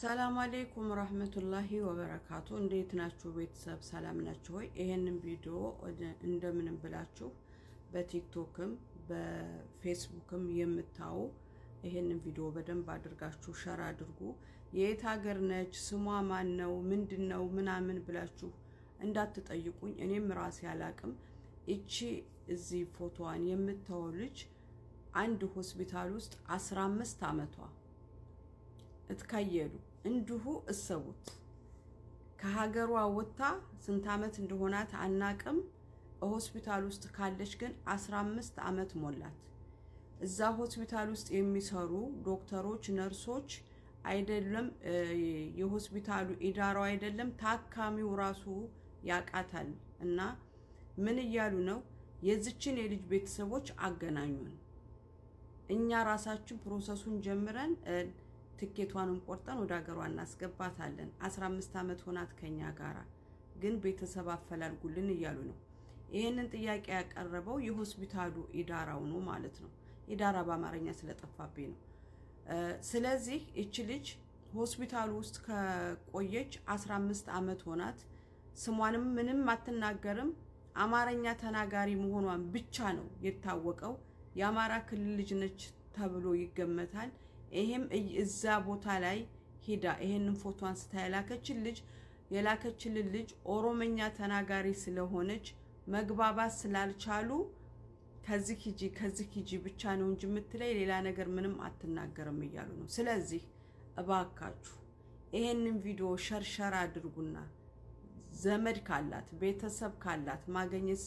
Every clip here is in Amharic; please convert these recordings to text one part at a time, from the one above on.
ሰላም አለይኩም ወራህመቱላሂ ወበረካቱ። እንዴት ናችሁ ቤተሰብ? ሰላም ናችሁ ወይ? ይሄንን ቪዲዮ እንደምንም ብላችሁ በቲክቶክም በፌስቡክም የምታዩ ይሄንን ቪዲዮ በደንብ አድርጋችሁ ሸር አድርጉ። የት ሀገር ነች፣ ስሟ ማን ነው፣ ምንድነው ምናምን ብላችሁ እንዳትጠይቁኝ። እኔም ራሴ አላቅም። እቺ እዚህ ፎቶዋን የምታዩ ልጅ አንድ ሆስፒታል ውስጥ 15 አመቷ እትካየሉ እንዲሁ እሰቡት። ከሀገሯ ወጥታ ስንት አመት እንደሆናት አናቅም። ሆስፒታል ውስጥ ካለች ግን 15 አመት ሞላት። እዛ ሆስፒታል ውስጥ የሚሰሩ ዶክተሮች፣ ነርሶች አይደለም የሆስፒታሉ ኢዳራው አይደለም ታካሚው ራሱ ያቃታል። እና ምን እያሉ ነው? የዚችን የልጅ ቤተሰቦች አገናኙን፣ እኛ ራሳችን ፕሮሰሱን ጀምረን ትኬቷንም ቆርጠን ወደ ሀገሯ እናስገባታለን። 15 አመት ሆናት ከኛ ጋራ፣ ግን ቤተሰብ አፈላልጉልን እያሉ ነው። ይሄንን ጥያቄ ያቀረበው የሆስፒታሉ ኢዳራው ነው ማለት ነው። ኢዳራ በአማርኛ ስለጠፋብኝ ነው። ስለዚህ እቺ ልጅ ሆስፒታሉ ውስጥ ከቆየች 15 አመት ሆናት። ስሟንም ምንም አትናገርም። አማርኛ ተናጋሪ መሆኗን ብቻ ነው የታወቀው። የአማራ ክልል ልጅ ነች ተብሎ ይገመታል። ይሄም እዛ ቦታ ላይ ሄዳ ይሄንን ፎቶ አንስታ የላከችልን ልጅ ኦሮሞኛ ተናጋሪ ስለሆነች መግባባት ስላልቻሉ ከዚህ ሂጂ ብቻ ነው እንጂ የምትለይ ሌላ ነገር ምንም አትናገርም እያሉ ነው። ስለዚህ እባካችሁ ይሄንን ቪዲዮ ሸርሸር አድርጉና ዘመድ ካላት ቤተሰብ ካላት ማግኘት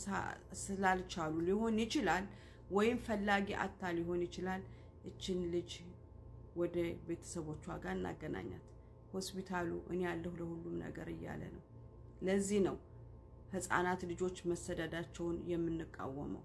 ስላልቻሉ ሊሆን ይችላል፣ ወይም ፈላጊ አታ ሊሆን ይችላል። እችን ልጅ ወደ ቤተሰቦቿ ጋር እናገናኛት። ሆስፒታሉ እኔ ያለሁ ለሁሉም ነገር እያለ ነው። ለዚህ ነው ህፃናት ልጆች መሰደዳቸውን የምንቃወመው።